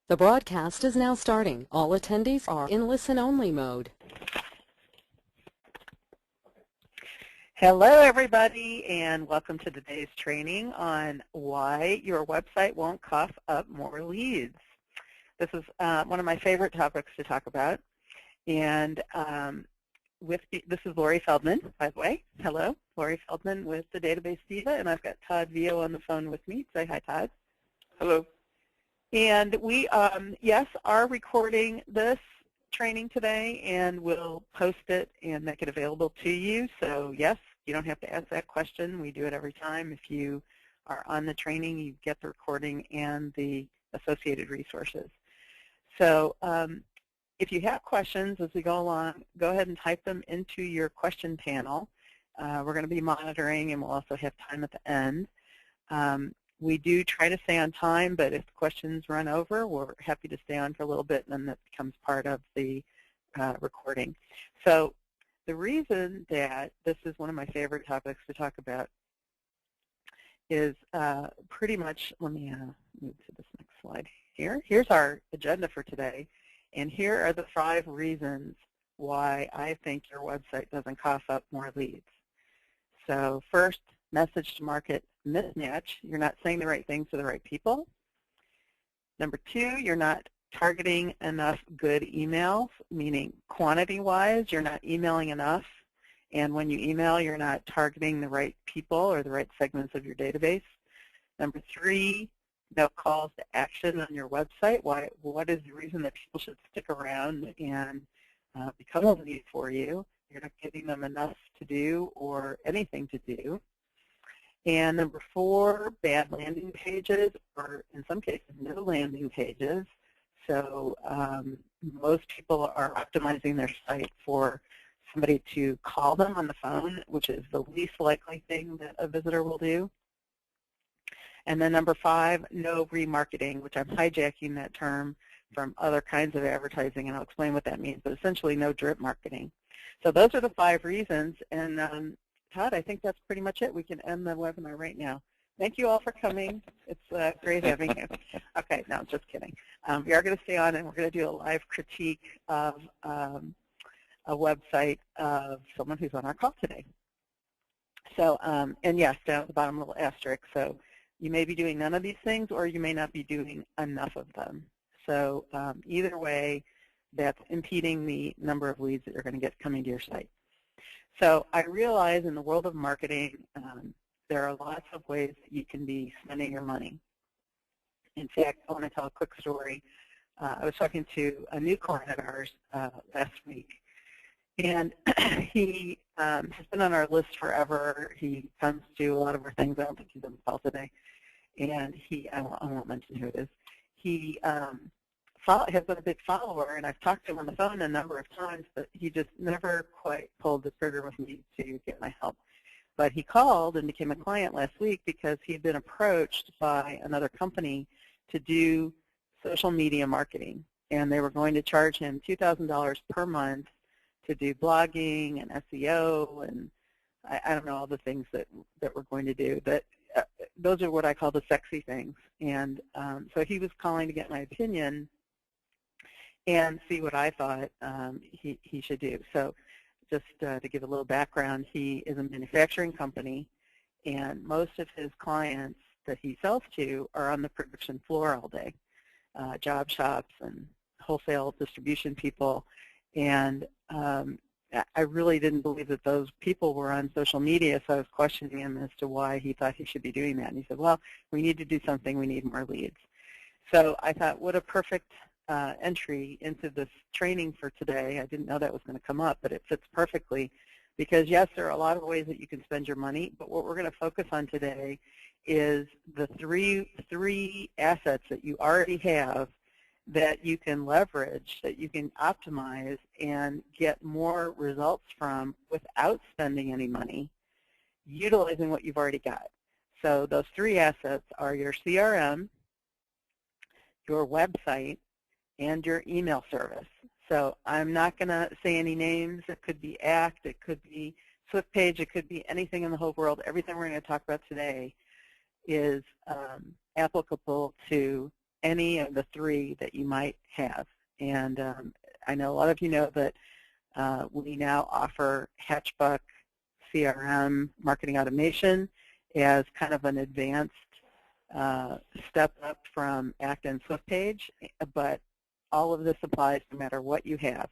The broadcast is now starting. All attendees are in listen-only mode. Hello, everybody, and welcome to today's training on why your website won't cough up more leads. This is one of my favorite topics to talk about, and this is Lori Feldman, by the way. Hello, Lori Feldman with the Database Diva, and I've got Todd Vio on the phone with me. Say hi, Todd. Hello. And we, yes, are recording this training today, and we'll post it and make it available to you. So, yes, you don't have to ask that question. We do it every time. If you are on the training, you get the recording and the associated resources. So, if you have questions as we go along, go ahead and type them into your question panel. We're going to be monitoring, and we'll also have time at the end. We do try to stay on time, but if questions run over, we're happy to stay on for a little bit, and then that becomes part of the recording. So the reason that this is one of my favorite topics to talk about is pretty much, let me move to this next slide here. Here's our agenda for today, and here are the 5 reasons why I think your website doesn't cough up more leads. So first, message to market mismatch. You're not saying the right things to the right people. Number 2, you're not targeting enough good emails, meaning quantity-wise, you're not emailing enough. And when you email, you're not targeting the right people or the right segments of your database. Number 3, no calls to action on your website. What is the reason that people should stick around and become a lead for you? You're not giving them enough to do or anything to do. And number 4, bad landing pages, or in some cases, no landing pages. So most people are optimizing their site for somebody to call them on the phone, which is the least likely thing that a visitor will do. And then number 5, no remarketing, which I'm hijacking that term from other kinds of advertising, and I'll explain what that means, but essentially no drip marketing. So those are the 5 reasons, and Todd, I think that's pretty much it. We can end the webinar right now. Thank you all for coming. It's great having you. Okay, no, just kidding. We are going to stay on, and we're going to do a live critique of a website of someone who's on our call today. So, and yes, down at the bottom, a little asterisk. So you may be doing none of these things, or you may not be doing enough of them. So either way, that's impeding the number of leads that you're going to get coming to your site. So I realize in the world of marketing, there are lots of ways that you can be spending your money. In fact, I want to tell a quick story. I was talking to a new client of ours last week, and he has been on our list forever. He comes to a lot of our things. I don't think he's on the call today. And I won't mention who it is. He has been a big follower, and I've talked to him on the phone a number of times, but he just never quite pulled the trigger with me to get my help. But he called and became a client last week because he had been approached by another company to do social media marketing, and they were going to charge him $2,000 per month to do blogging and SEO, and I don't know all the things that we're going to do, but those are what I call the sexy things. And so he was calling to get my opinion and see what I thought he should do. So just to give a little background, he is a manufacturing company, and most of his clients that he sells to are on the production floor all day, job shops and wholesale distribution people. And I really didn't believe that those people were on social media, so I was questioning him as to why he thought he should be doing that. And he said, well, we need to do something. We need more leads. So I thought, what a perfect entry into this training for today. I didn't know that was going to come up, but it fits perfectly because, yes, there are a lot of ways that you can spend your money, but what we're going to focus on today is the three assets that you already have that you can leverage, that you can optimize and get more results from without spending any money, utilizing what you've already got. So those 3 assets are your CRM, your website, and your email service. So I'm not going to say any names. It could be ACT, it could be Swiftpage, it could be anything in the whole world. Everything we're going to talk about today is applicable to any of the three that you might have. And I know a lot of you know that we now offer Hatchbuck CRM marketing automation as kind of an advanced step up from ACT and Swiftpage, but all of this applies no matter what you have.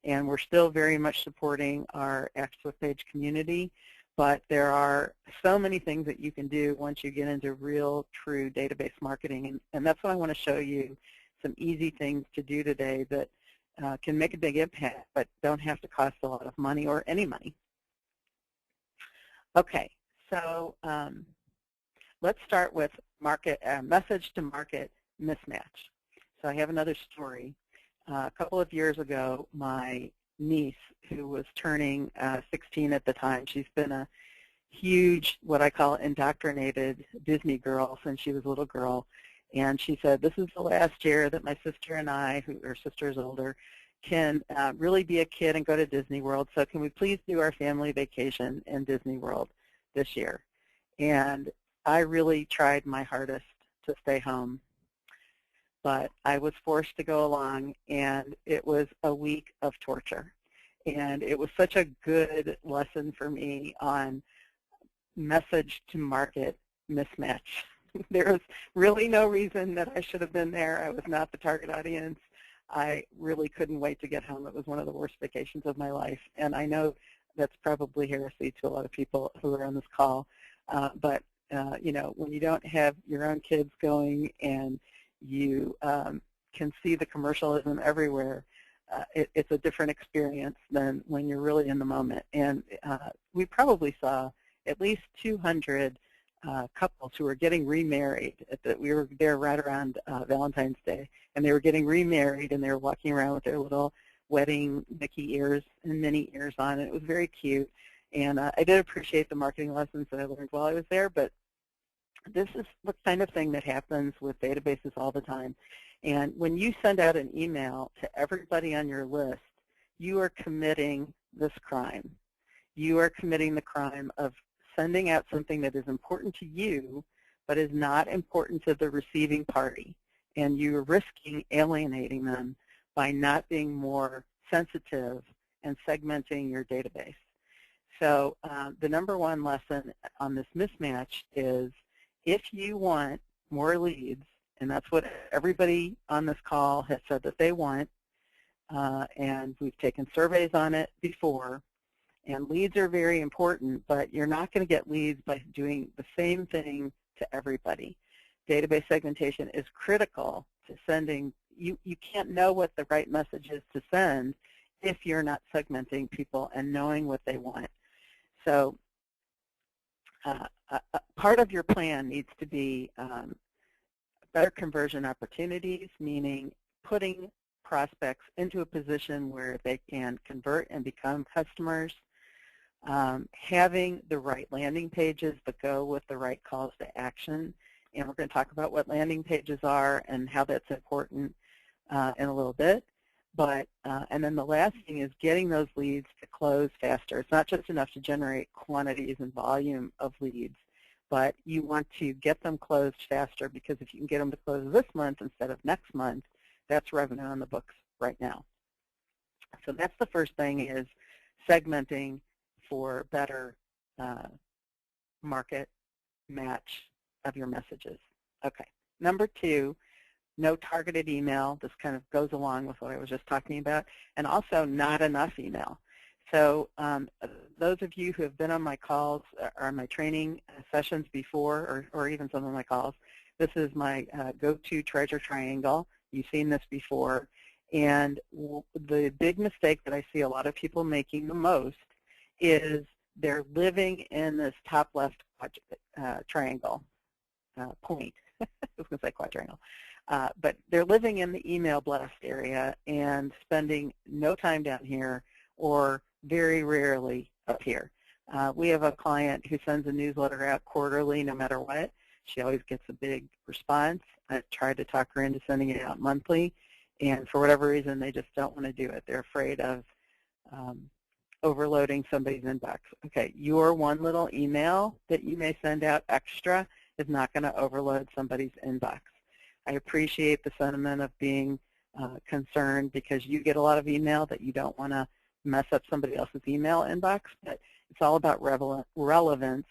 And we're still very much supporting our ACT Swiftpage community, but there are so many things that you can do once you get into real, true database marketing. And that's what I want to show you, some easy things to do today that can make a big impact, but don't have to cost a lot of money or any money. Okay, so let's start with message to market mismatch. So I have another story. A couple of years ago, my niece, who was turning 16 at the time, she's been a huge, what I call indoctrinated Disney girl since she was a little girl. And she said, this is the last year that my sister and I, her sister is older, can really be a kid and go to Disney World. So can we please do our family vacation in Disney World this year? And I really tried my hardest to stay home, but I was forced to go along, and it was a week of torture. And it was such a good lesson for me on message to market mismatch. There was really no reason that I should have been there. I was not the target audience. I really couldn't wait to get home. It was one of the worst vacations of my life. And I know that's probably heresy to a lot of people who are on this call. But you know, when you don't have your own kids going and you can see the commercialism everywhere, it's a different experience than when you're really in the moment. And we probably saw at least 200 couples who were getting remarried. We were there right around Valentine's Day, and they were getting remarried, and they were walking around with their little wedding Mickey ears and Minnie ears on. And it was very cute. And I did appreciate the marketing lessons that I learned while I was there, but this is the kind of thing that happens with databases all the time. And when you send out an email to everybody on your list, you are committing this crime. You are committing the crime of sending out something that is important to you, but is not important to the receiving party. And you're risking alienating them by not being more sensitive and segmenting your database. So the number one lesson on this mismatch is, if you want more leads, and that's what everybody on this call has said that they want, and we've taken surveys on it before, and leads are very important, but you're not going to get leads by doing the same thing to everybody. Database segmentation is critical to sending. You can't know what the right message is to send if you're not segmenting people and knowing what they want. So part of your plan needs to be better conversion opportunities, meaning putting prospects into a position where they can convert and become customers, having the right landing pages that go with the right calls to action. And we're going to talk about what landing pages are and how that's important in a little bit. But and then the last thing is getting those leads to close faster. It's not just enough to generate quantities and volume of leads, but you want to get them closed faster, because if you can get them to close this month instead of next month, that's revenue on the books right now. So that's the first thing, is segmenting for better market match of your messages. Okay, number two, no targeted email. This kind of goes along with what I was just talking about, and also not enough email. So those of you who have been on my calls or on my training sessions before, or even some of my calls, this is my go-to treasure triangle. You've seen this before. And the big mistake that I see a lot of people making the most is they're living in this top left triangle point. I was going to say quadrangle. But they're living in the email blast area and spending no time down here, or very rarely up here. We have a client who sends a newsletter out quarterly no matter what. She always gets a big response. I've tried to talk her into sending it out monthly, and for whatever reason, they just don't want to do it. They're afraid of overloading somebody's inbox. Okay, your one little email that you may send out extra is not going to overload somebody's inbox. I appreciate the sentiment of being concerned because you get a lot of email that you don't want to mess up somebody else's email inbox, but it's all about relevance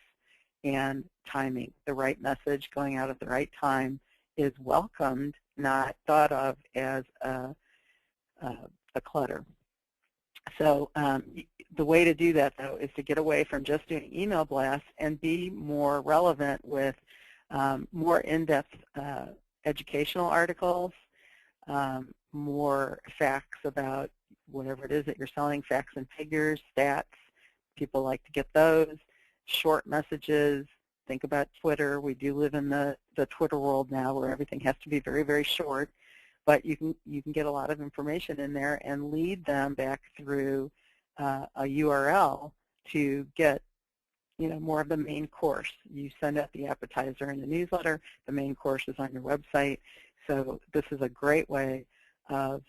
and timing. The right message going out at the right time is welcomed, not thought of as a clutter. So the way to do that, though, is to get away from just doing email blasts and be more relevant with more in-depth educational articles, more facts about whatever it is that you're selling, facts and figures, stats. People like to get those. Short messages. Think about Twitter. We do live in the Twitter world now where everything has to be very, very short. But you can get a lot of information in there and lead them back through a URL to get more of the main course. You send out the appetizer in the newsletter. The main course is on your website. So this is a great way of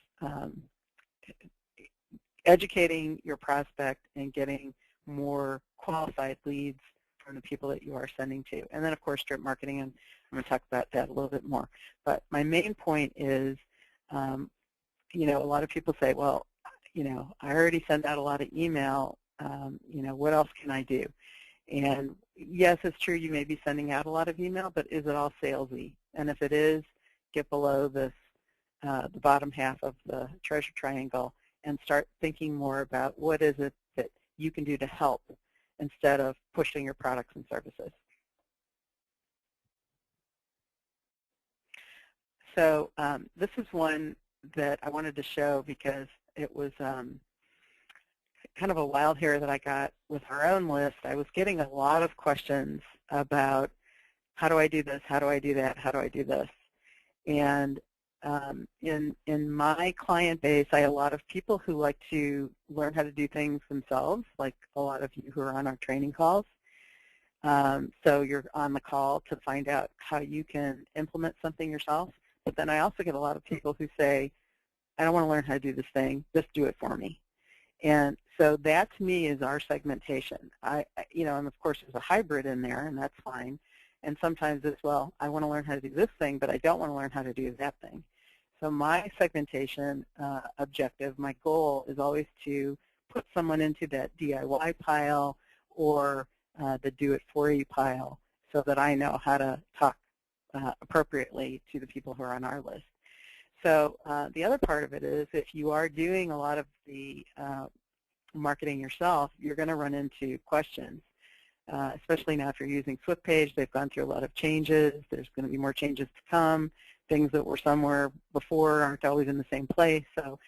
educating your prospect and getting more qualified leads from the people that you are sending to. And then, of course, drip marketing, and I'm going to talk about that a little bit more. But my main point is, a lot of people say, well, I already send out a lot of email. What else can I do? And yes, it's true you may be sending out a lot of email, but is it all salesy? And if it is, get below this, the bottom half of the treasure triangle and start thinking more about what is it that you can do to help instead of pushing your products and services. So this is one that I wanted to show because it was kind of a wild hair that I got with our own list. I was getting a lot of questions about how do I do this, how do I do that, how do I do this? And in my client base, I have a lot of people who like to learn how to do things themselves, like a lot of you who are on our training calls. So you're on the call to find out how you can implement something yourself. But then I also get a lot of people who say, I don't want to learn how to do this thing, just do it for me. And so that to me is our segmentation. And of course there's a hybrid in there, and that's fine. And sometimes it's, well, I want to learn how to do this thing, but I don't want to learn how to do that thing. So my segmentation objective, my goal is always to put someone into that DIY pile or the do-it-for-you pile so that I know how to talk appropriately to the people who are on our list. So the other part of it is if you are doing a lot of the marketing yourself, you're going to run into questions. Especially now if you're using Swiftpage, they've gone through a lot of changes. There's going to be more changes to come. Things that were somewhere before aren't always in the same place. So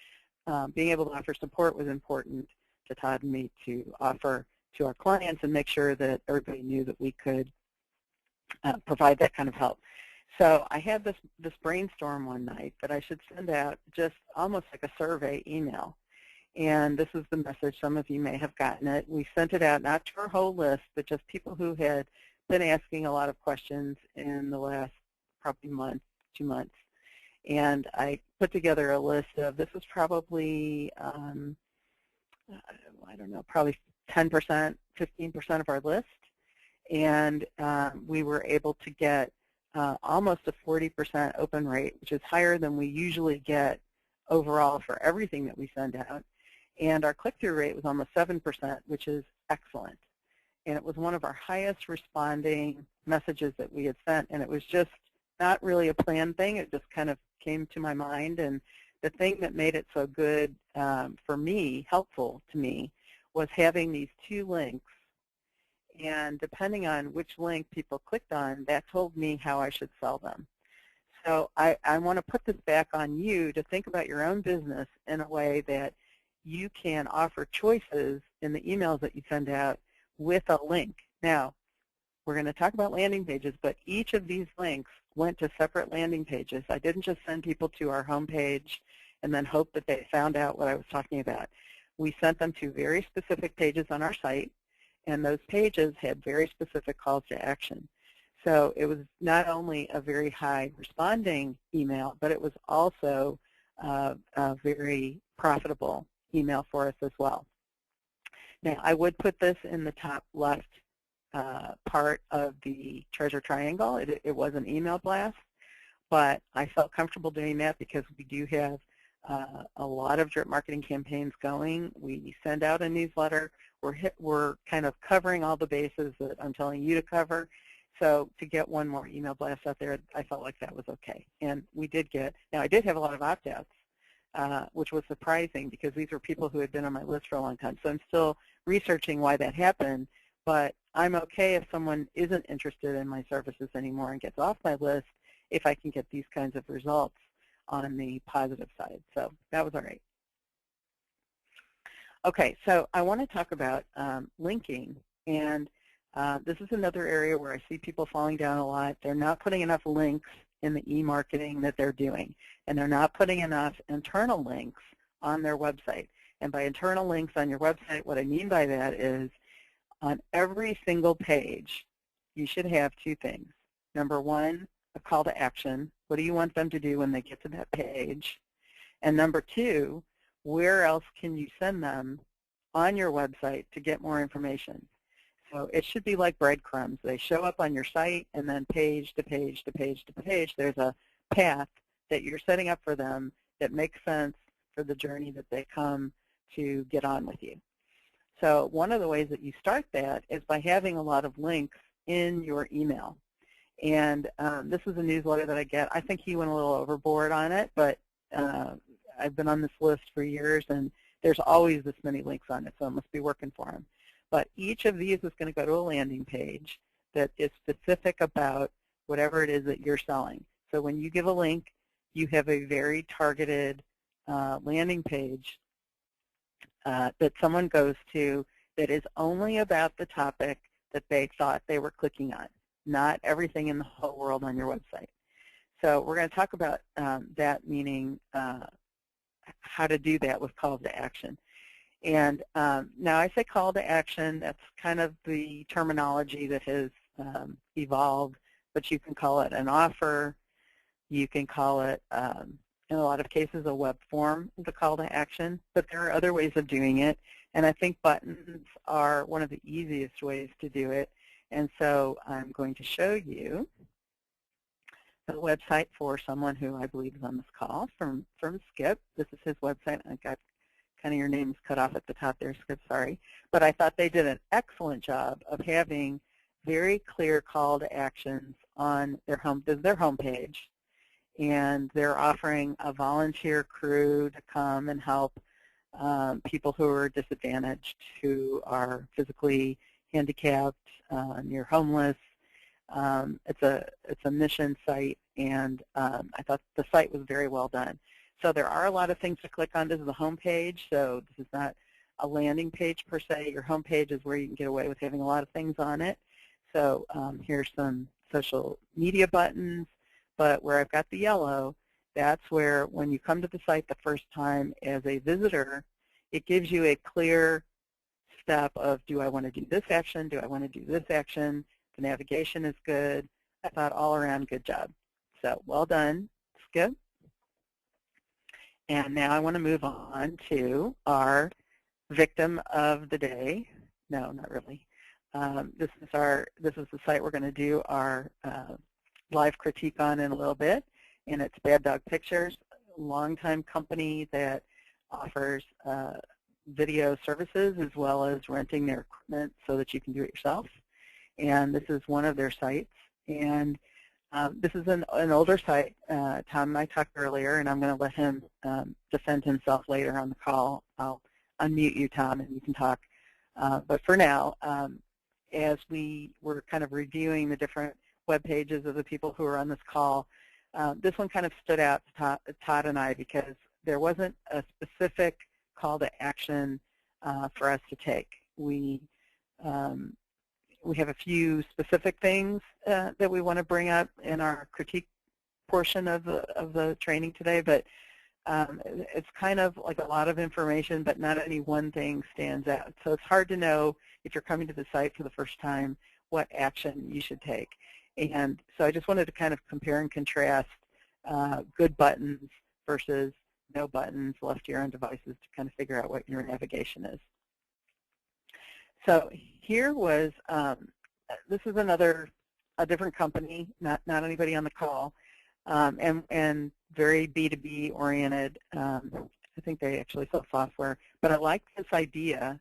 being able to offer support was important to Todd and me to offer to our clients and make sure that everybody knew that we could provide that kind of help. So I had this brainstorm one night that I should send out just almost like a survey email. And this is the message. Some of you may have gotten it. We sent it out not to our whole list, but just people who had been asking a lot of questions in the last probably month, 2 months. And I put together a list of, this was probably, I don't know, probably 10%, 15% of our list. And we were able to get almost a 40% open rate, which is higher than we usually get overall for everything that we send out. And our click-through rate was almost 7%, which is excellent. And it was one of our highest responding messages that we had sent, and it was just not really a planned thing. It just kind of came to my mind. And the thing that made it so good for me, helpful to me, was having these 2 links. And depending on which link people clicked on, that told me how I should sell them. So I want to put this back on you to think about your own business in a way that you can offer choices in the emails that you send out with a link. Now, we're going to talk about landing pages, but each of these links went to separate landing pages. I didn't just send people to our home page and then hope that they found out what I was talking about. We sent them to very specific pages on our site, and those pages had very specific calls to action. So it was not only a very high responding email, but it was also a very profitable email for us as well. Now, I would put this in the top left part of the treasure triangle. It was an email blast, but I felt comfortable doing that because we do have a lot of drip marketing campaigns going. We send out a newsletter. We're kind of covering all the bases that I'm telling you to cover. So to get one more email blast out there, I felt like that was okay. And we did get, now I did have a lot of opt-outs, which was surprising because these were people who had been on my list for a long time. So I'm still researching why that happened, but I'm okay if someone isn't interested in my services anymore and gets off my list if I can get these kinds of results on the positive side. So that was all right. Okay, so I want to talk about linking, and this is another area where I see people falling down a lot. They're not putting enough links in the e-marketing that they're doing, and they're not putting enough internal links on their website. And by internal links on your website, what I mean by that is on every single page, you should have two things. Number one, a call to action. What do you want them to do when they get to that page? And number two, where else can you send them on your website to get more information? So it should be like breadcrumbs. They show up on your site, and then page to page to page to page, there's a path that you're setting up for them that makes sense for the journey that they come to get on with you. So one of the ways that you start that is by having a lot of links in your email. And this is a newsletter that I get. I think he went a little overboard on it, but I've been on this list for years, and there's always this many links on it, so it must be working for him. But each of these is going to go to a landing page that is specific about whatever it is that you're selling. So when you give a link, you have a very targeted landing page that someone goes to that is only about the topic that they thought they were clicking on, not everything in the whole world on your website. So we're going to talk about that, meaning how to do that with call to action. And now I say call to action, that's kind of the terminology that has evolved, but you can call it an offer, you can call it, in a lot of cases, a web form, the call to action, but there are other ways of doing it, and I think buttons are one of the easiest ways to do it. And so I'm going to show you the website for someone who I believe is on this call from Skip. This is his website. I got kind of your names cut off at the top there, Skip, sorry. But I thought they did an excellent job of having very clear call to actions on their homepage. And they're offering a volunteer crew to come and help people who are disadvantaged, who are physically handicapped, near homeless. It's a mission site, and I thought the site was very well done. So there are a lot of things to click on. This is the home page, so this is not a landing page per se. Your home page is where you can get away with having a lot of things on it. So here's some social media buttons, but where I've got the yellow, that's where when you come to the site the first time as a visitor, it gives you a clear step of, do I want to do this action? Do I want to do this action? The navigation is good. I thought all around good job. So well done, Skip. And now I want to move on to our victim of the day. No, not really. This is the site we're going to do our live critique on in a little bit, and it's Bad Dog Pictures, a longtime company that offers video services as well as renting their equipment so that you can do it yourself. And this is one of their sites. And this is an older site. Tom and I talked earlier, and I'm going to let him defend himself later on the call. I'll unmute you, Tom, and you can talk. But for now, as we were kind of reviewing the different web pages of the people who are on this call, this one kind of stood out to Todd and I because there wasn't a specific call to action for us to take. We have a few specific things that we want to bring up in our critique portion of the training today, but it's kind of like a lot of information, but not any one thing stands out. So it's hard to know if you're coming to the site for the first time what action you should take. And so I just wanted to kind of compare and contrast good buttons versus no buttons left to your own devices to kind of figure out what your navigation is. So here was, this is a different company, not anybody on the call. and very B2B oriented. I think they actually sell software. But I liked this idea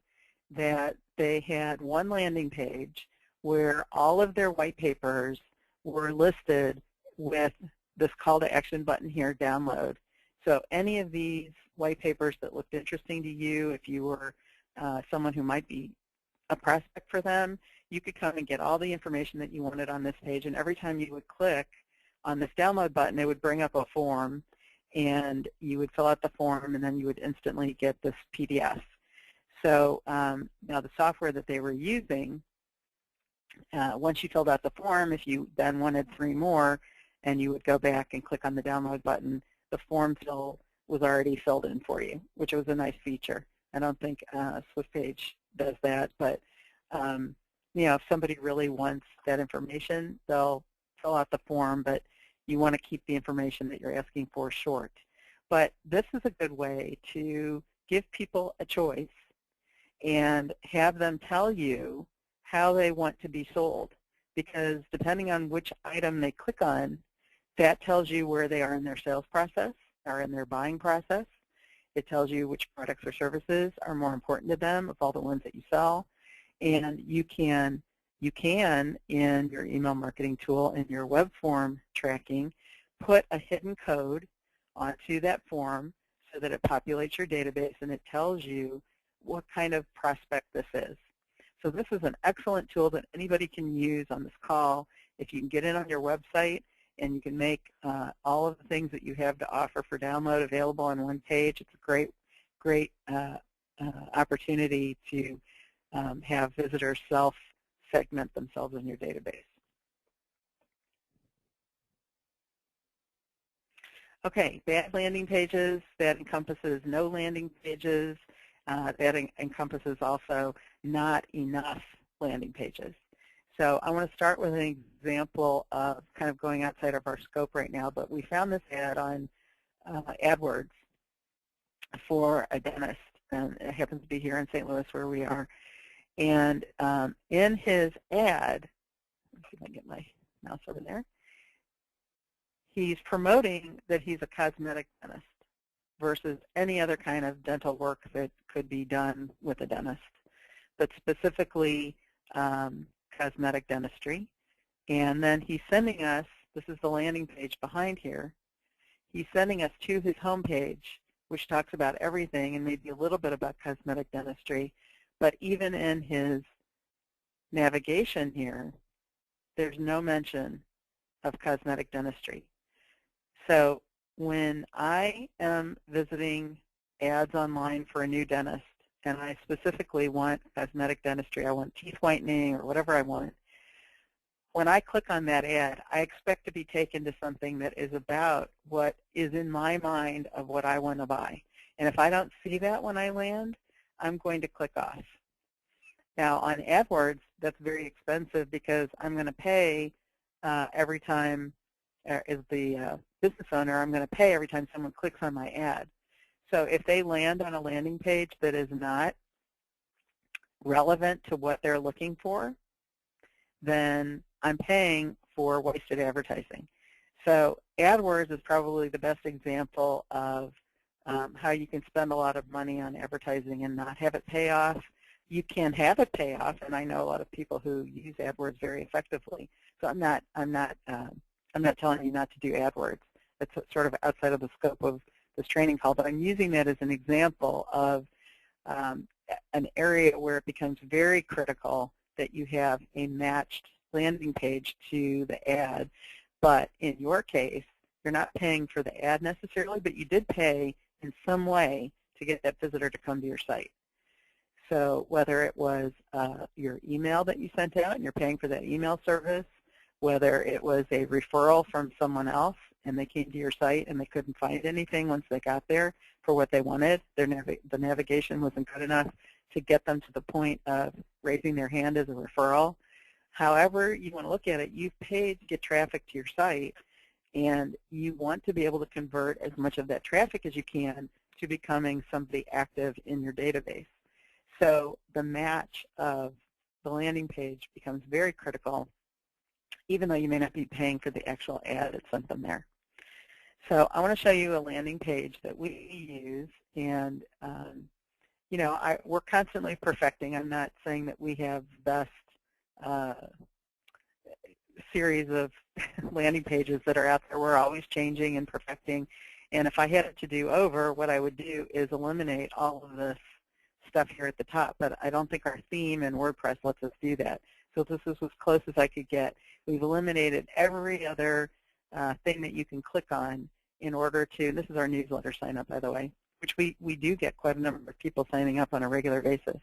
that they had one landing page where all of their white papers were listed with this call to action button here, download. So any of these white papers that looked interesting to you, if you were someone who might be a prospect for them, you could come and get all the information that you wanted on this page, and every time you would click on this download button, it would bring up a form, and you would fill out the form, and then you would instantly get this PDF. So now the software that they were using, once you filled out the form, if you then wanted 3 more, and you would go back and click on the download button, the form fill was already filled in for you, which was a nice feature. I don't think Swiftpage does that, but you know, if somebody really wants that information, they'll fill out the form, but you want to keep the information that you're asking for short. But this is a good way to give people a choice and have them tell you how they want to be sold, because depending on which item they click on, that tells you where they are in their sales process or in their buying process. It tells you which products or services are more important to them of all the ones that you sell. And you can, in your email marketing tool, in your web form tracking, put a hidden code onto that form so that it populates your database and it tells you what kind of prospect this is. So this is an excellent tool that anybody can use on this call. If you can get in on your website and you can make all of the things that you have to offer for download available on one page, it's a great opportunity to have visitors self-segment themselves in your database. Okay, bad landing pages, that encompasses no landing pages. That encompasses also not enough landing pages. So I want to start with an example of kind of going outside of our scope right now, but we found this ad on AdWords for a dentist, and it happens to be here in St. Louis where we are. And in his ad, let's see if I can get my mouse over there, he's promoting that he's a cosmetic dentist versus any other kind of dental work that could be done with a dentist, but specifically cosmetic dentistry. And then he's sending us, this is the landing page behind here, he's sending us to his home page, which talks about everything and maybe a little bit about cosmetic dentistry. But even in his navigation here, there's no mention of cosmetic dentistry. So when I am visiting ads online for a new dentist, and I specifically want cosmetic dentistry, I want teeth whitening or whatever I want, when I click on that ad, I expect to be taken to something that is about what is in my mind of what I want to buy. And if I don't see that when I land, I'm going to click off. Now on AdWords, that's very expensive because I'm going to pay every time, as the business owner, I'm going to pay every time someone clicks on my ad. So if they land on a landing page that is not relevant to what they're looking for, then I'm paying for wasted advertising. So AdWords is probably the best example of how you can spend a lot of money on advertising and not have it pay off. You can have it pay off, and I know a lot of people who use AdWords very effectively. So I'm not telling you not to do AdWords. It's sort of outside of the scope of this training call, but I'm using that as an example of an area where it becomes very critical that you have a matched landing page to the ad. But in your case, you're not paying for the ad necessarily, but you did pay in some way to get that visitor to come to your site. So whether it was your email that you sent out and you're paying for that email service, whether it was a referral from someone else and they came to your site and they couldn't find anything once they got there for what they wanted, the navigation wasn't good enough to get them to the point of raising their hand as a referral. However you want to look at it, you've paid to get traffic to your site, and you want to be able to convert as much of that traffic as you can to becoming somebody active in your database. So the match of the landing page becomes very critical, even though you may not be paying for the actual ad that sent them there. So I want to show you a landing page that we use, and you know, we're constantly perfecting. I'm not saying that we have the best series of landing pages that are out there. We're always changing and perfecting. And if I had it to do over, what I would do is eliminate all of this stuff here at the top. But I don't think our theme in WordPress lets us do that. So this is as close as I could get. We've eliminated every other thing that you can click on in order to, this is our newsletter sign up, by the way, which we do get quite a number of people signing up on a regular basis.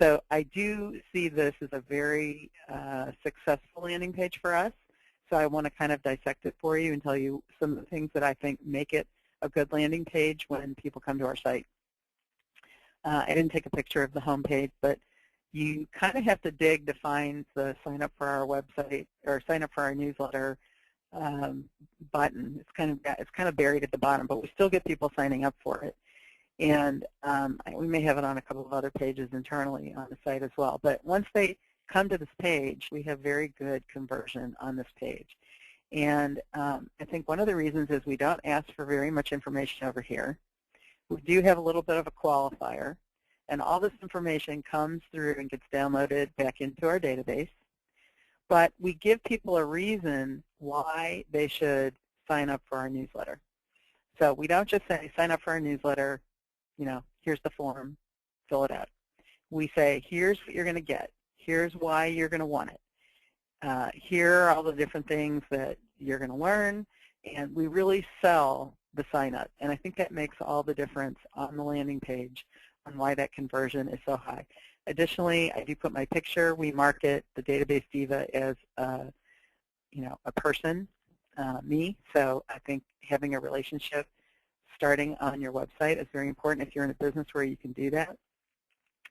So I do see this as a very successful landing page for us. So I want to kind of dissect it for you and tell you some of the things that I think make it a good landing page when people come to our site. I didn't take a picture of the home page, but you kind of have to dig to find the sign up for our website or sign up for our newsletter button. It's kind of buried at the bottom, but we still get people signing up for it. And we may have it on a couple of other pages internally on the site as well. But once they come to this page, we have very good conversion on this page. And I think one of the reasons is we don't ask for very much information over here. We do have a little bit of a qualifier. And all this information comes through and gets downloaded back into our database. But we give people a reason why they should sign up for our newsletter. So we don't just say, sign up for our newsletter, you know, here's the form, fill it out. We say, here's what you're going to get. Here's why you're going to want it. Here are all the different things that you're going to learn. And we really sell the sign up. And I think that makes all the difference on the landing page on why that conversion is so high. Additionally, I do put my picture. We market the Database Diva as you know, a person, me. So I think having a relationship starting on your website is very important if you're in a business where you can do that.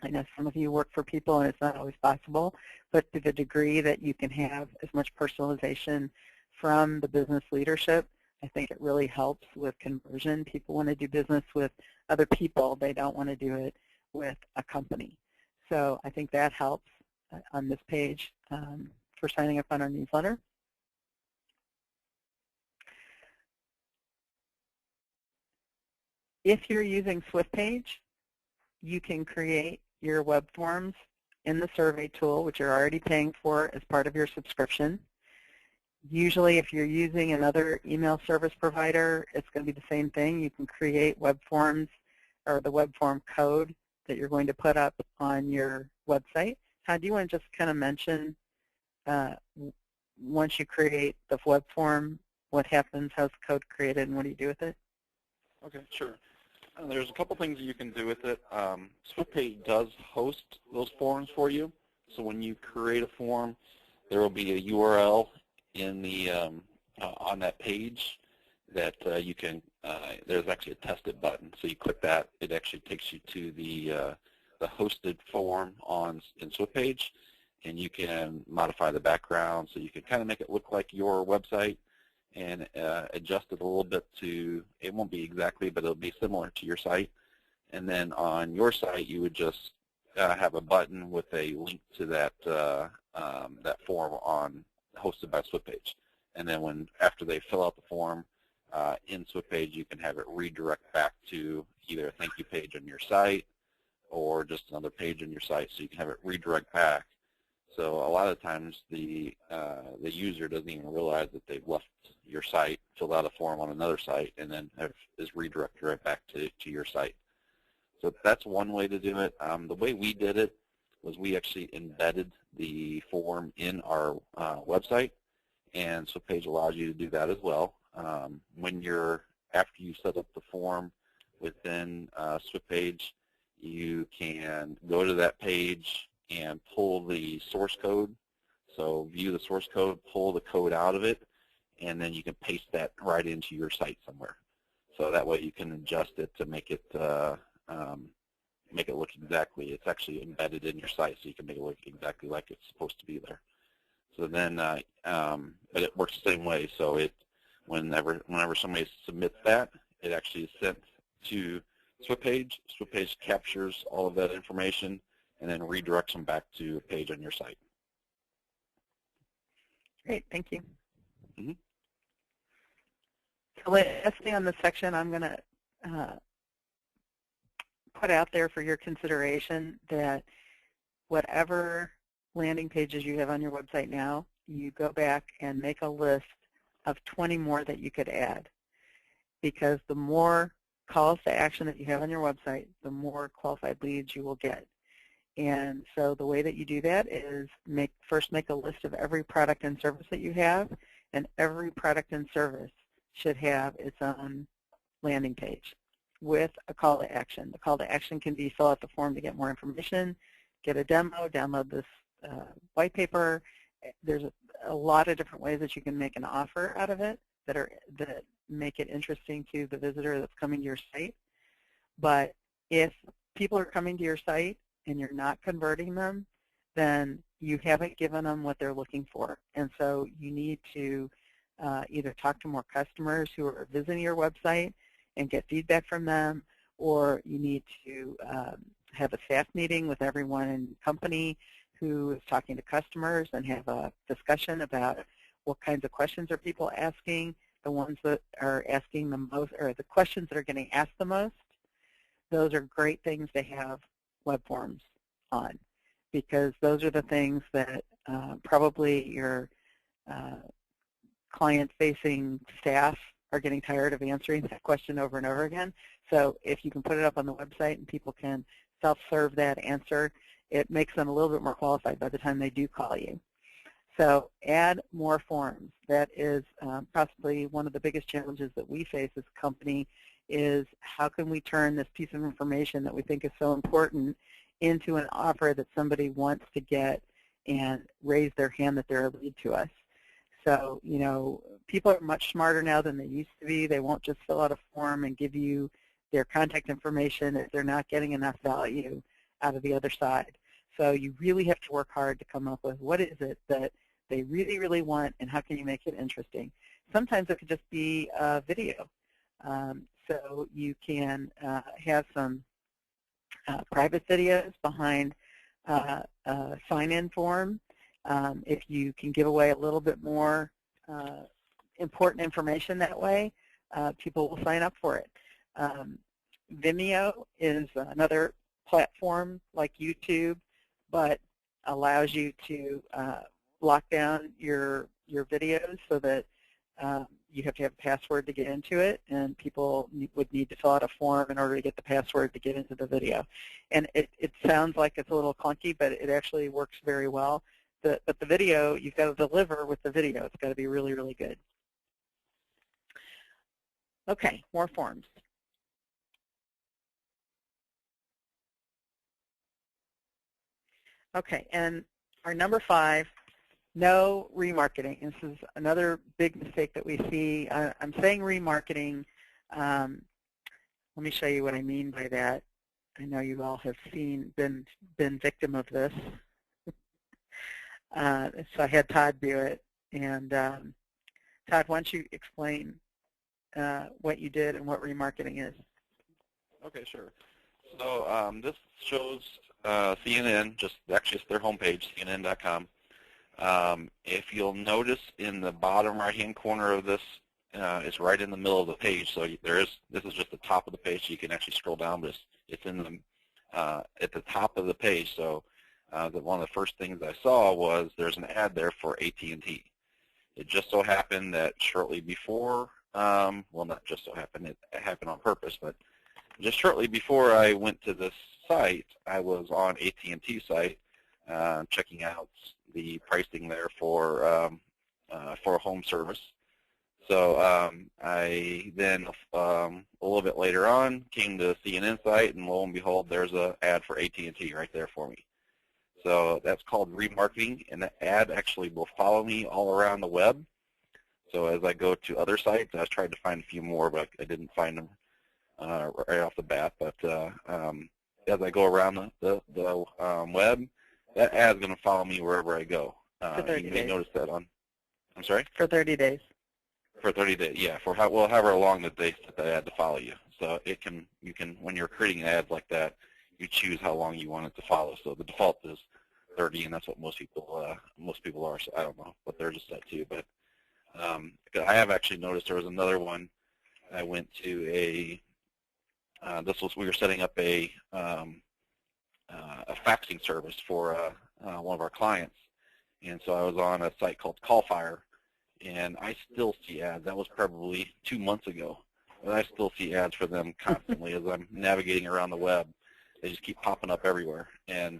I know some of you work for people and it's not always possible, but to the degree that you can have as much personalization from the business leadership, I think it really helps with conversion. People want to do business with other people. They don't want to do it with a company. So I think that helps on this page for signing up on our newsletter. If you're using Swiftpage, you can create your web forms in the survey tool, which you're already paying for as part of your subscription. Usually, if you're using another email service provider, it's going to be the same thing. You can create web forms or the web form code that you're going to put up on your website. Todd, do you want to just kind of mention once you create the web form, what happens, how's the code created, and what do you do with it? Okay, sure. There's a couple things that you can do with it. Swiftpage does host those forms for you. So when you create a form, there will be a URL in the on that page that you can. There's actually a test it button. So you click that, it actually takes you to the hosted form in Swiftpage, and you can modify the background so you can kind of make it look like your website and adjust it a little bit to, it won't be exactly, but it'll be similar to your site. And then on your site, you would just have a button with a link to that that form hosted by Swiftpage. And then after they fill out the form in Swiftpage, you can have it redirect back to either a thank you page on your site or just another page on your site, so you can have it redirect back. So a lot of times the user doesn't even realize that they've left your site, filled out a form on another site, and then is redirected right back to your site. So that's one way to do it. The way we did it was we actually embedded the form in our website, and Swiftpage allows you to do that as well. After you set up the form within Swiftpage, you can go to that page and pull the source code. So view the source code, pull the code out of it, and then you can paste that right into your site somewhere. So that way you can adjust it to make it look exactly. It's actually embedded in your site, so you can make it look exactly like it's supposed to be there. So then, but it works the same way. So whenever somebody submits that, it actually is sent to Swiftpage. Swiftpage captures all of that information and then redirects them back to a page on your site. Great, thank you. Mm-hmm. So last thing on this section, I'm going to put out there for your consideration that whatever landing pages you have on your website now, you go back and make a list of 20 more that you could add. Because the more calls to action that you have on your website, the more qualified leads you will get. And so the way that you do that is first make a list of every product and service that you have, and every product and service should have its own landing page with a call to action. The call to action can be fill out the form to get more information, get a demo, download this white paper. There's a lot of different ways that you can make an offer out of it that make it interesting to the visitor that's coming to your site. But if people are coming to your site and you're not converting them, then you haven't given them what they're looking for. And so you need to either talk to more customers who are visiting your website and get feedback from them, or you need to have a staff meeting with everyone in the company who is talking to customers and have a discussion about what kinds of questions are people asking, the ones that are asking the most, or the questions that are getting asked the most. Those are great things to have web forms on, because those are the things that probably your client-facing staff are getting tired of answering that question over and over again. So if you can put it up on the website and people can self-serve that answer, it makes them a little bit more qualified by the time they do call you. So add more forms. That is possibly one of the biggest challenges that we face as a company, is how can we turn this piece of information that we think is so important into an offer that somebody wants to get and raise their hand that they're a lead to us. So, you know, people are much smarter now than they used to be. They won't just fill out a form and give you their contact information if they're not getting enough value out of the other side. So you really have to work hard to come up with what is it that they really, really want, and how can you make it interesting. Sometimes it could just be a video. So you can have some private videos behind a sign-in form. If you can give away a little bit more important information that way, people will sign up for it. Vimeo is another platform like YouTube, but allows you to lock down your videos so that you have to have a password to get into it, and people would need to fill out a form in order to get the password to get into the video. And it sounds like it's a little clunky, but it actually works very well. But the video, you've got to deliver with the video. It's got to be really, really good. Okay, more forms. Okay, and our number 5, no remarketing. This is another big mistake that we see. I'm saying remarketing. Let me show you what I mean by that. I know you all have been victim of this. So I had Todd do it. And Todd, why don't you explain what you did and what remarketing is? Okay, sure. So this shows CNN, actually it's their homepage, CNN.com. If you'll notice in the bottom right-hand corner of this, it's right in the middle of the page. So this is just the top of the page. So you can actually scroll down, but it's in the at the top of the page. So one of the first things I saw was there's an ad there for AT&T. It just so happened that shortly before, well, not just so happened, it happened on purpose, but just shortly before I went to this site, I was on AT&T site checking out the pricing there for a home service. So I then, a little bit later on, came to the CNN site, and lo and behold, there's an ad for AT&T right there for me. So that's called remarketing, and the ad actually will follow me all around the web. So as I go to other sites, I was trying to find a few more, but I didn't find them right off the bat. But as I go around the web, that ad is going to follow me wherever I go. You may notice that on, I'm sorry? For 30 days. For 30 days, yeah. For however long that they set that ad to follow you. So you can, when you're creating ads like that, you choose how long you want it to follow. So the default is 30, and that's what most people are. So I don't know what they're just set to, but I have actually noticed there was another one I went to we were setting up a faxing service for one of our clients, and so I was on a site called CallFire, and I still see ads. That was probably 2 months ago, but I still see ads for them constantly as I'm navigating around the web. They just keep popping up everywhere, and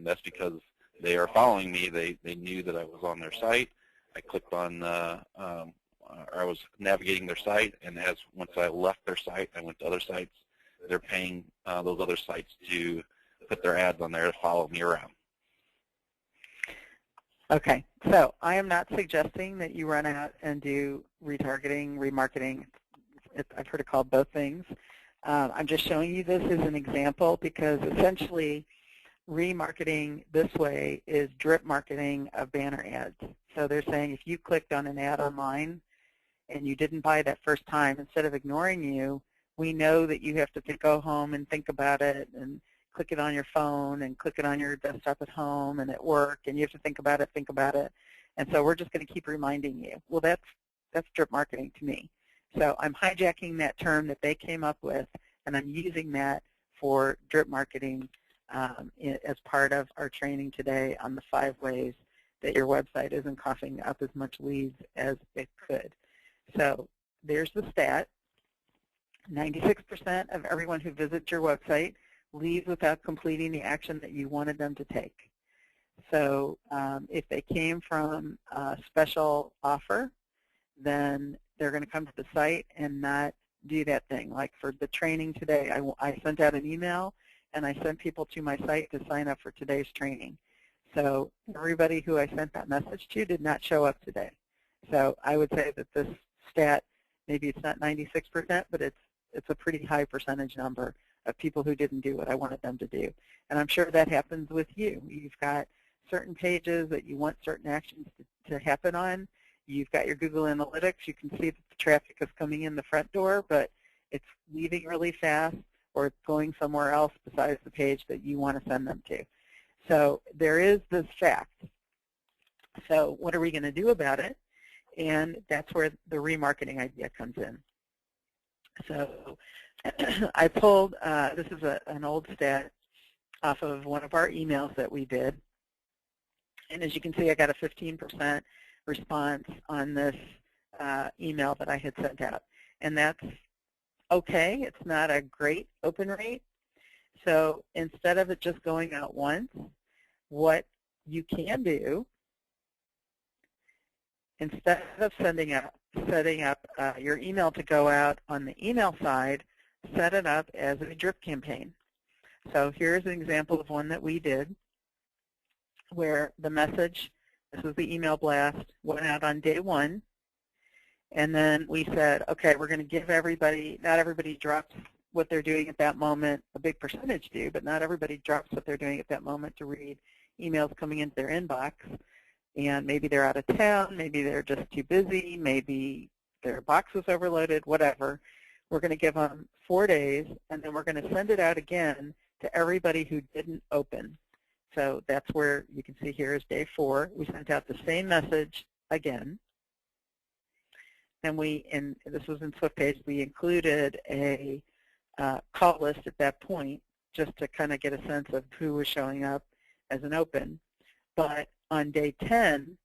that's because they are following me. They knew that I was on their site. I clicked on, I was navigating their site, and once I left their site, I went to other sites. They're paying those other sites to put their ads on there to follow me around. Okay, so I am not suggesting that you run out and do retargeting, remarketing. I've heard it called both things. I'm just showing you this as an example because essentially remarketing this way is drip marketing of banner ads. So they're saying if you clicked on an ad online and you didn't buy that first time, instead of ignoring you, we know that you have to go home and think about it and click it on your phone and click it on your desktop at home and at work, and you have to think about it. And so we're just going to keep reminding you. Well, that's drip marketing to me. So I'm hijacking that term that they came up with, and I'm using that for drip marketing as part of our training today on the 5 ways that your website isn't coughing up as much leads as it could. So there's the stat. 96% of everyone who visits your website leaves without completing the action that you wanted them to take. So if they came from a special offer, then they're going to come to the site and not do that thing. Like for the training today, I sent out an email and I sent people to my site to sign up for today's training. So everybody who I sent that message to did not show up today. So I would say that this stat, maybe it's not 96%, but it's a pretty high percentage number of people who didn't do what I wanted them to do. And I'm sure that happens with you. You've got certain pages that you want certain actions to happen on. You've got your Google Analytics. You can see that the traffic is coming in the front door, but it's leaving really fast or it's going somewhere else besides the page that you want to send them to. So there is this fact. So what are we going to do about it? And that's where the remarketing idea comes in. So I pulled, this is an old stat off of one of our emails that we did. And as you can see, I got a 15% response on this email that I had sent out. And that's okay. It's not a great open rate. So instead of it just going out once, what you can do, instead of setting up your email to go out on the email side, set it up as a drip campaign. So here's an example of one that we did where the message, this was the email blast, went out on day 1. And then we said, okay, we're going to give everybody, not everybody drops what they're doing at that moment. A big percentage do, but not everybody drops what they're doing at that moment to read emails coming into their inbox. And maybe they're out of town, maybe they're just too busy, maybe their box was overloaded, whatever. We're going to give them 4 days, and then we're going to send it out again to everybody who didn't open. So that's where you can see here is day 4. We sent out the same message again. And this was in Swiftpage, we included a call list at that point just to kind of get a sense of who was showing up as an open. But on day 10,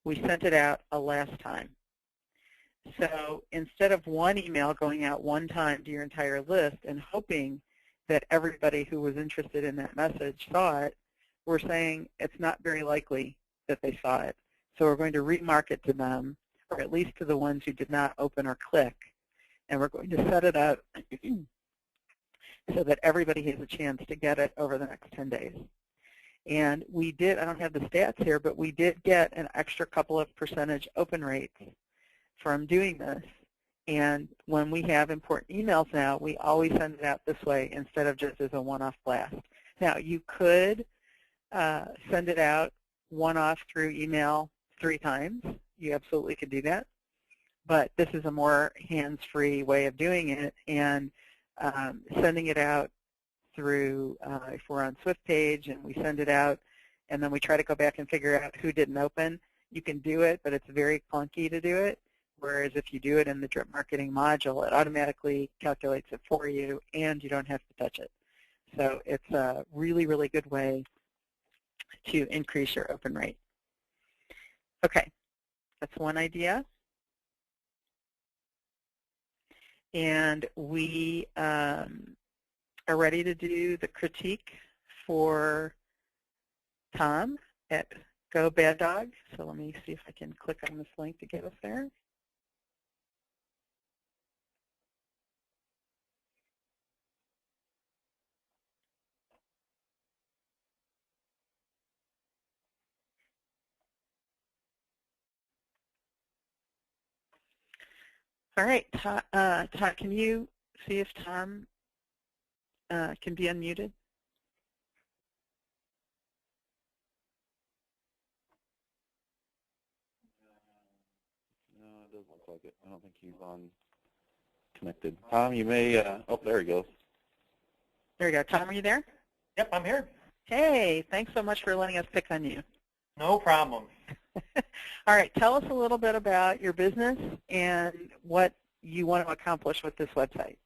we sent it out a last time. So instead of one email going out one time to your entire list and hoping that everybody who was interested in that message saw it, we're saying it's not very likely that they saw it. So we're going to remarket to them, or at least to the ones who did not open or click, and we're going to set it up so that everybody has a chance to get it over the next 10 days. And we did, I don't have the stats here, but we did get an extra couple of percentage open rates from doing this. And when we have important emails now, we always send it out this way instead of just as a one-off blast. Now, you could send it out one-off through email 3 times. You absolutely could do that. But this is a more hands-free way of doing it, and sending it out through, if we're on Swiftpage and we send it out and then we try to go back and figure out who didn't open, you can do it, but it's very clunky to do it. whereas if you do it in the drip marketing module, it automatically calculates it for you, and you don't have to touch it. So it's a really, really good way to increase your open rate. Okay, that's one idea. And we are ready to do the critique for Tom at Go Bad Dog. So let me see if I can click on this link to get us there. All right, Todd, can you see if Tom can be unmuted? No, it doesn't look like it. I don't think he's on connected. Tom, you may, oh, there he goes. There you go. Tom, are you there? Yep, I'm here. Hey, thanks so much for letting us pick on you. No problem. All right, tell us a little bit about your business and what you want to accomplish with this website.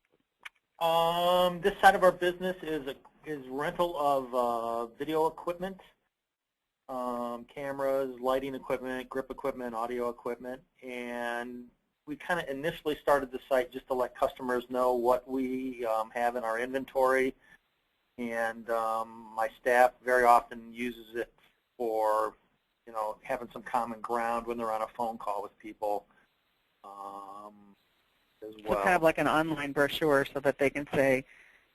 This side of our business is rental of video equipment, cameras, lighting equipment, grip equipment, audio equipment, and we kind of initially started the site just to let customers know what we have in our inventory, and my staff very often uses it for, you know, having some common ground when they're on a phone call with people as well. So kind of like an online brochure so that they can say,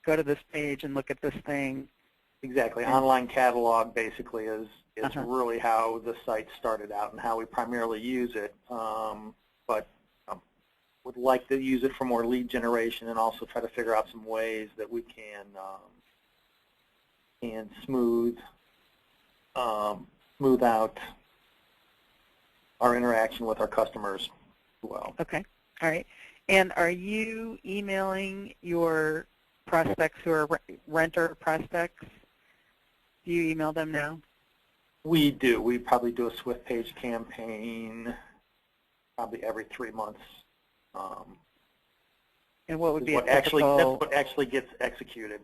go to this page and look at this thing. Exactly. Online catalog basically is really how the site started out and how we primarily use it. But would like to use it for more lead generation and also try to figure out some ways that we can smooth out our interaction with our customers as well. Okay. All right. And are you emailing your prospects who are renter prospects? Do you email them now? We do. We probably do a Swiftpage campaign probably every 3 months. And what would be that's what actually gets executed.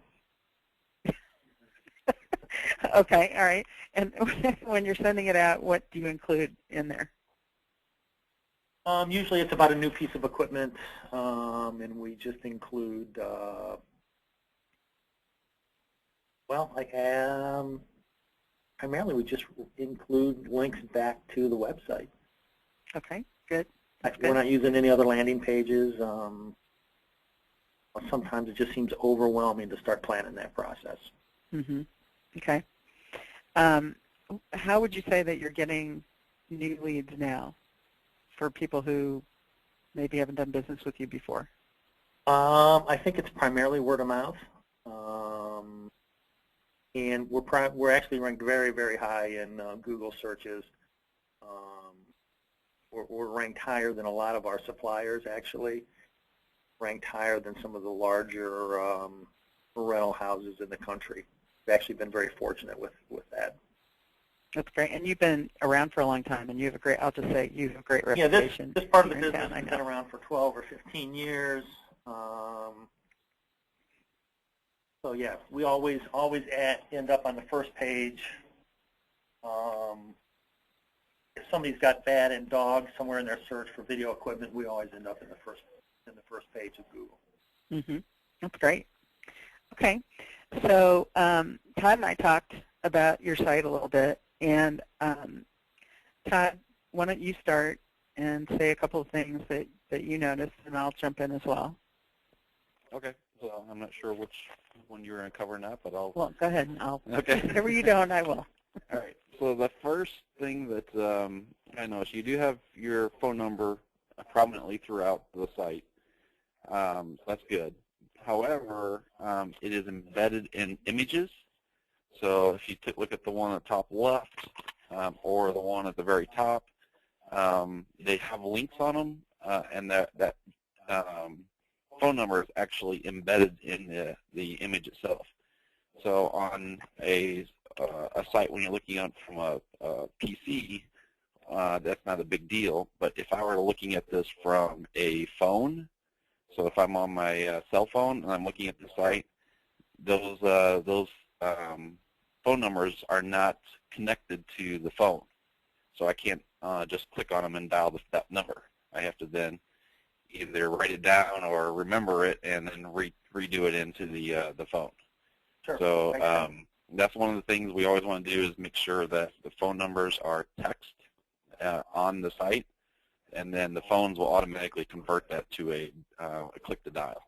Okay, all right. And when you're sending it out, what do you include in there? Usually it's about a new piece of equipment, and we just include, primarily we just include links back to the website. Okay, good. We're not using any other landing pages. Sometimes it just seems overwhelming to start planning that process. Mm-hmm. Okay. How would you say that you're getting new leads now for people who maybe haven't done business with you before? I think it's primarily word of mouth, and we're actually ranked very, very high in Google searches. We're ranked higher than a lot of our suppliers, actually, ranked higher than some of the larger rental houses in the country. We've actually been very fortunate with that. That's great. And you've been around for a long time, and you have a great, I'll just say, you have a great reputation. Yeah, this part of the business has been around for 12 or 15 years. So yeah, we always end up on the first page. If somebody's got bad and dog somewhere in their search for video equipment, we always end up in the first page of Google. Mm-hmm. That's great. Okay, so Todd and I talked about your site a little bit, and Todd, why don't you start and say a couple of things that you noticed, and I'll jump in as well. Okay. So I'm not sure which one you were going to cover now, but I'll... Well, go ahead. Okay. Whatever you don't, I will. All right. So the first thing that I noticed, you do have your phone number prominently throughout the site. That's good. However, it is embedded in images. So if you look at the one at the top left or the one at the very top, they have links on them, and that phone number is actually embedded in the image itself. So on a site when you're looking at from a PC that's not a big deal. But if I were looking at this from a phone, so if I'm on my cell phone and I'm looking at the site, those phone numbers are not connected to the phone. So I can't just click on them and dial that number. I have to then either write it down or remember it and then redo it into the phone. Sure. So that's one of the things we always want to do is make sure that the phone numbers are text on the site, and then the phones will automatically convert that to a click to dial.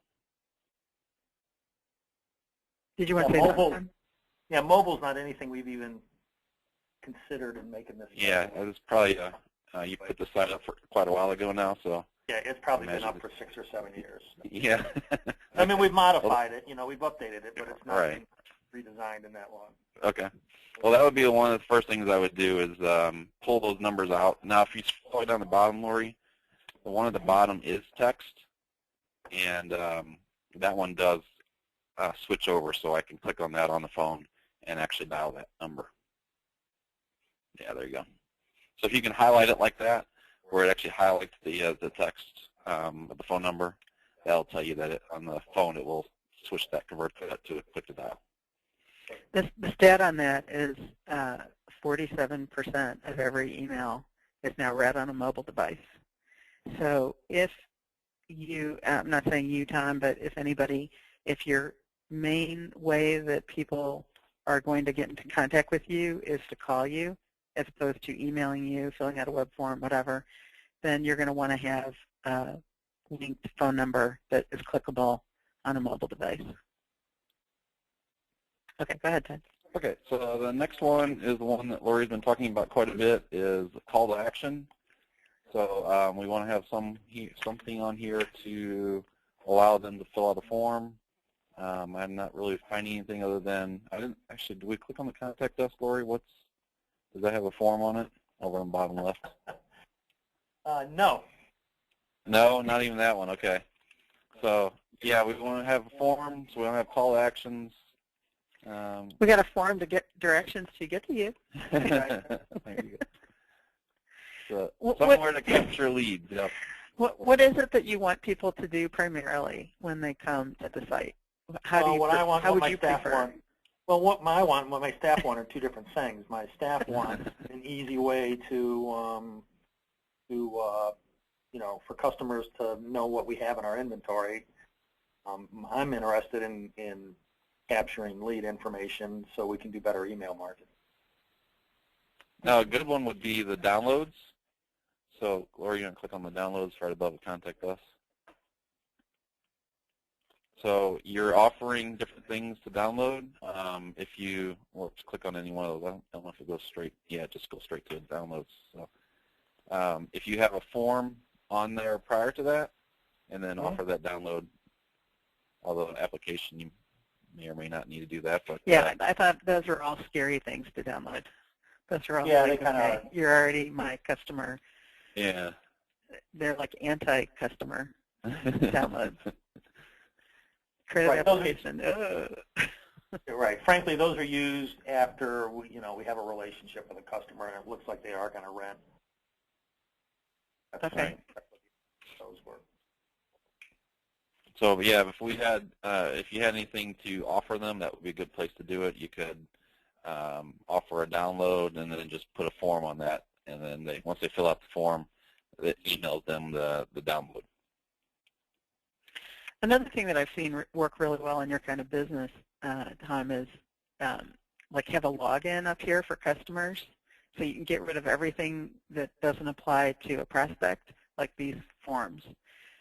Did you want to say something? Yeah, mobile's not anything we've even considered in making this. Yeah, it's probably you put the site up for quite a while ago now, so. Yeah, it's probably been up for 6 or 7 years. Yeah. I mean, we've modified it, we've updated it, but it's not right. been redesigned in that long. Okay. Well, that would be one of the first things I would do is pull those numbers out. Now, if you scroll down the bottom, Lori, the one at the bottom is text, and that one does switch over, so I can click on that on the phone and actually dial that number. Yeah, there you go. So if you can highlight it like that, where it actually highlights the text of the phone number, that'll tell you that on the phone it will switch that, convert that to a click to dial. The stat on that is 47% of every email is now read on a mobile device. So if you, I'm not saying you, Tom, but if anybody, if your main way that people are going to get into contact with you is to call you, as opposed to emailing you, filling out a web form, whatever, then you're going to want to have a linked phone number that is clickable on a mobile device. Okay, go ahead, Ted. Okay, so the next one is the one that Lori's been talking about quite a bit, is call to action. So we want to have something on here to allow them to fill out a form. I'm not really finding anything other than, I didn't actually, do we click on the contact us, Lori? Does that have a form on it over on the bottom left? No. No, not even that one. Okay. So, yeah, we want to have a form, so we want to have call to actions. We got a form to get directions to get to you. There you go. So, somewhere to capture leads. Yep. What is it that you want people to do primarily when they come to the site? How would you prefer? Well, what my staff want are two different things. My staff wants an easy way to for customers to know what we have in our inventory. I'm interested in capturing lead information so we can do better email marketing. Now, a good one would be the downloads. So, Laura, you're going to click on the downloads right above the contact us. So you're offering different things to download. If you, let's click on any one of those. I don't know if it goes straight. Yeah, just go straight to downloads. So if you have a form on there prior to that, and then offer that download, although an application you may or may not need to do that. But yeah, I thought those are all scary things to download. Those are all like, okay, you're already my customer. Yeah. They're like anti-customer downloads. Right. Right. Frankly, those are used after we have a relationship with a customer and it looks like they are going to rent. That's okay. Right. Those work. So yeah, if you had anything to offer them, that would be a good place to do it. You could offer a download and then just put a form on that, and then once they fill out the form, it emails them the download. Another thing that I've seen work really well in your kind of business, Tom, is like have a login up here for customers, so you can get rid of everything that doesn't apply to a prospect, like these forms.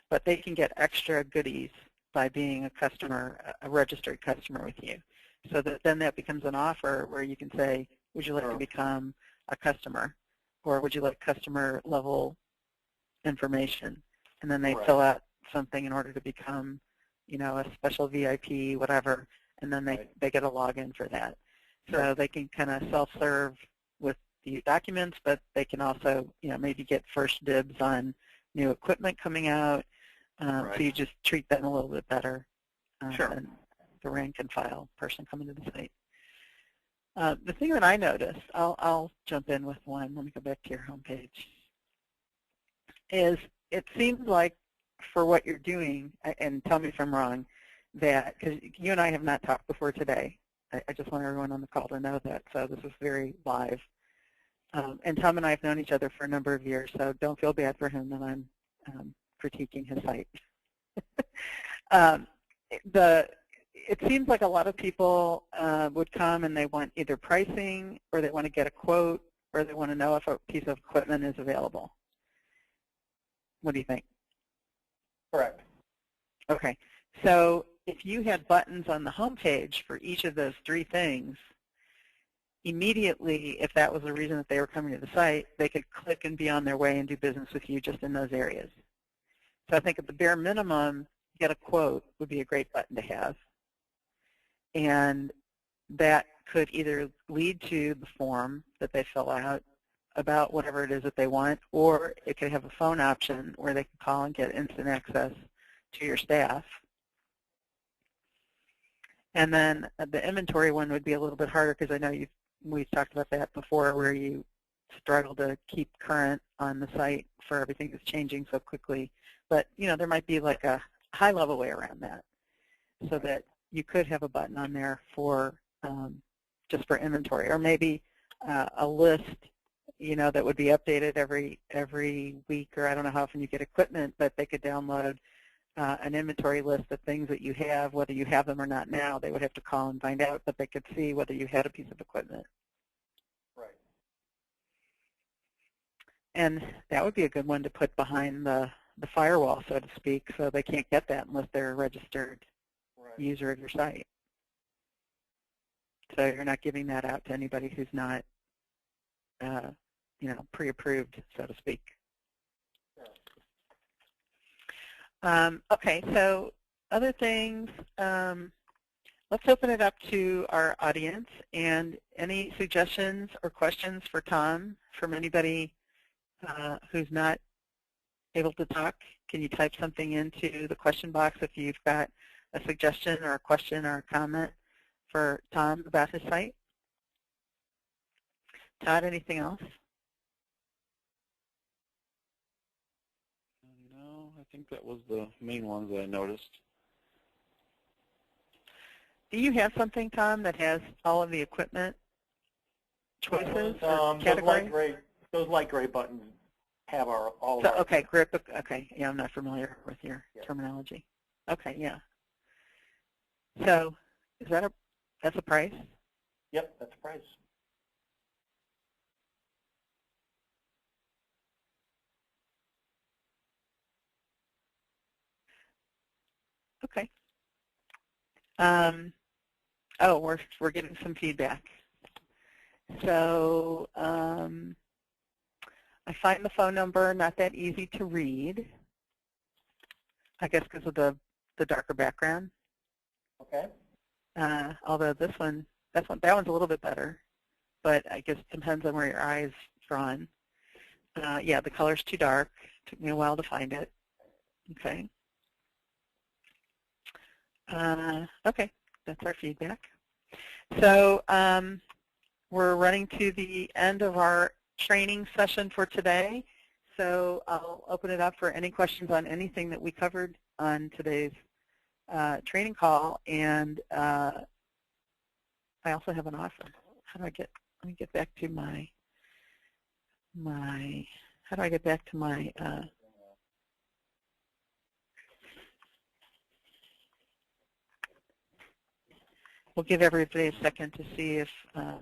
But they can get extra goodies by being a customer, a registered customer with you. So then that becomes an offer where you can say, would you like to become a customer? Or would you like customer level information? And then they fill out something in order to become, a special VIP, whatever, and then they get a login for that. So they can kind of self-serve with the documents, but they can also, maybe get first dibs on new equipment coming out. So you just treat them a little bit better than the rank and file person coming to the site. The thing that I noticed, I'll jump in with one. Let me go back to your homepage. Is it seems like for what you're doing, and tell me if I'm wrong, that because you and I have not talked before today. I just want everyone on the call to know that. So this is very live. And Tom and I have known each other for a number of years, so don't feel bad for him that I'm critiquing his site. It seems like a lot of people would come and they want either pricing, or they want to get a quote, or they want to know if a piece of equipment is available. What do you think? Correct. Okay. So if you had buttons on the home page for each of those three things, immediately, if that was the reason that they were coming to the site, they could click and be on their way and do business with you just in those areas. So I think at the bare minimum, get a quote would be a great button to have. And that could either lead to the form that they fill out about whatever it is that they want, or it could have a phone option where they can call and get instant access to your staff. And then the inventory one would be a little bit harder because I know we've talked about that before, where you struggle to keep current on the site for everything that's changing so quickly. But there might be like a high-level way around that, so that you could have a button on there for just for inventory, or maybe a list, that would be updated every week, or I don't know how often you get equipment, but they could download an inventory list of things that you have, whether you have them or not now. They would have to call and find out, but they could see whether you had a piece of equipment. Right. And that would be a good one to put behind the firewall, so to speak, so they can't get that unless they're a registered user of your site. So you're not giving that out to anybody who's not, pre-approved, so to speak. Okay, so other things, let's open it up to our audience, and any suggestions or questions for Tom from anybody who's not able to talk. Can you type something into the question box if you've got a suggestion or a question or a comment for Tom about his site? Todd, anything else? No, I think that was the main ones that I noticed. Do you have something, Tom, that has all of the equipment choices or categories? Those light gray buttons have all of So, our... okay, grip. Okay, yeah, I'm not familiar with your terminology. Okay, yeah. So, is that that's a price? Yep, that's a price. Okay. Oh, we're getting some feedback. So I find the phone number not that easy to read, I guess because of the darker background. Okay. Although that one's a little bit better, but I guess it depends on where your eye is drawn. Yeah, the color's too dark. Took me a while to find it. Okay. Okay, that's our feedback. So we're running to the end of our training session for today. So I'll open it up for any questions on anything that we covered on today's training call. And I also have an offer. How do I get? Let me get back to my How do I get back to my? We'll give everybody a second to see if, oh,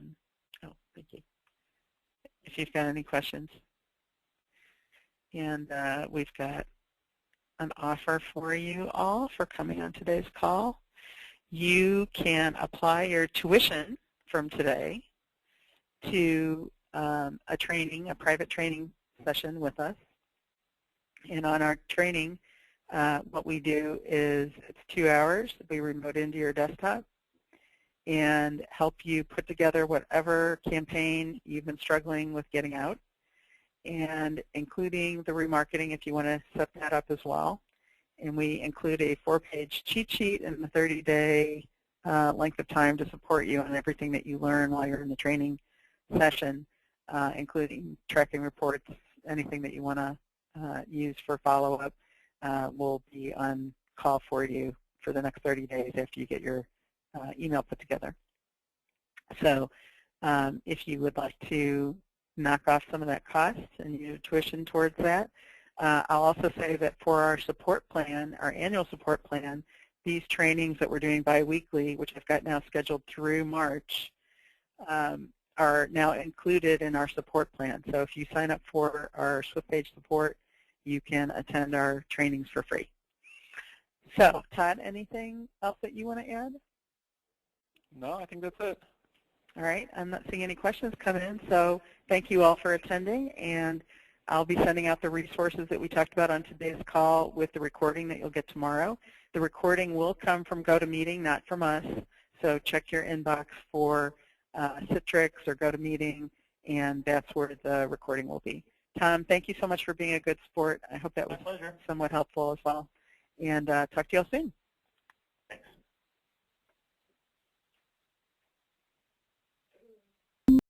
thank you, if you've got any questions. And we've got an offer for you all for coming on today's call. You can apply your tuition from today to a private training session with us. And on our training, what we do is it's 2 hours. We remote into your desktop and help you put together whatever campaign you've been struggling with getting out, and including the remarketing if you want to set that up as well. And we include a 4-page cheat sheet and a 30-day length of time to support you on everything that you learn while you're in the training session, including tracking reports, anything that you want to use for follow-up will be on call for you for the next 30 days after you get your email put together. So if you would like to knock off some of that cost and use tuition towards that, I'll also say that for our support plan, our annual support plan, these trainings that we're doing biweekly, which I've got now scheduled through March, are now included in our support plan. So if you sign up for our Swiftpage support, you can attend our trainings for free. So, Todd, anything else that you want to add? No, I think that's it. All right, I'm not seeing any questions come in, so thank you all for attending, and I'll be sending out the resources that we talked about on today's call with the recording that you'll get tomorrow. The recording will come from GoToMeeting, not from us, so check your inbox for Citrix or GoToMeeting, and that's where the recording will be. Tom, thank you so much for being a good sport. I hope that was somewhat helpful as well, and talk to you all soon.